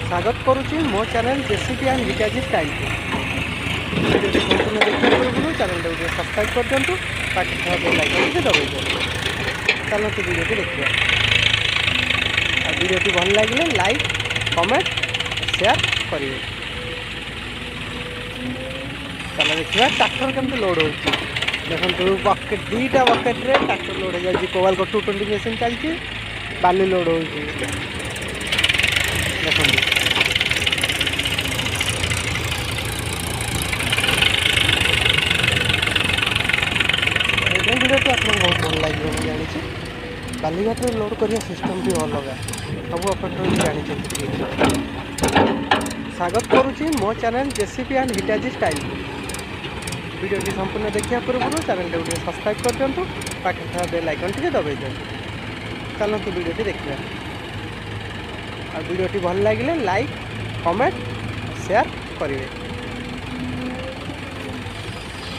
स्वागत करुच्ची मो चैनल जेसीपी एंड हिटाजी स्टाइल को वीडियो संपूर्ण देखा पूर्व चैनल को सब्सक्राइब कर दिंतु पाखी बेल आइकन से दबाई दिखाँ चलते वीडियो देखिए। वीडियो भल लगे लाइक कमेंट शेयर करेंगे। चल देखा ट्रैक्टर केमती लोड हो देखो बकेट दीटा बकेट रे ट्रैक्टर लोड हो जाए। कोवाल को 220 मशीन चलती बाली लोड हो देखो वीडियो आपको बहुत भल लगे मुझे जानी बालीघाट लोड करिया सिस्टम भी अलग सब ऑपरेटर जानी। स्वागत करुच्ची मो चैनल जेसीपी एंड हिटाजी स्टाइल वीडियो संपूर्ण देखा पूर्व चैनल को सब्सक्राइब कर दिंतु पाखे बेल आइकन टी दबाई दिखाँ चलते वीडियो देखिए। वीडियो भल लगे लाइक कमेंट शेयर करेंगे।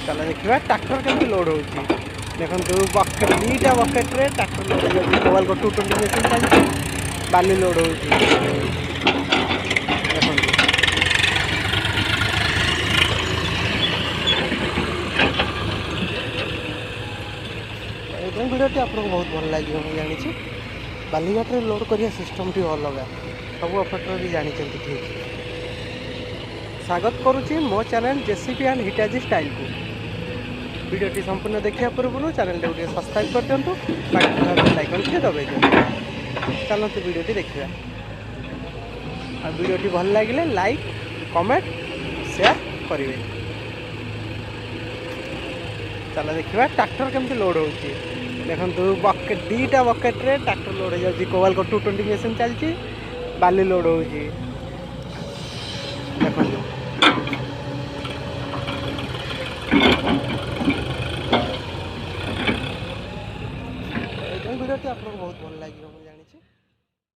चल देखा ट्रैक्टर केमती लोड हो देखो बकेट दीटा बकेट रे ट्रैक्टर लोड हो जाए। कोवाल को 220 मशीन चलती बाली लोड हो देखो वीडियो आपको बहुत भल लगे मुझे जानी बालीघाट लोड करिया सिस्टम भी अलग सब ऑपरेटर भी जानी ठीक। स्वागत करुच्ची मो चैनल जेसीपी एंड हिटाजी स्टाइल को वीडियो संपूर्ण देखा पूर्व चैनल को सब्सक्राइब कर दिंतु बेल आइकन टी दबाई दिखाँ चलते वीडियो देखिए। वीडियो भल लगे लाइक कमेंट शेयर करेंगे। चल देखा ट्रैक्टर केमती लोड हो देखो बकेट दीटा बकेट रे ट्रैक्टर लोड हो जाए। कोवाल को 220 मशीन चलती बाली लोड हो देखो वीडियो आपको बहुत भल लगे।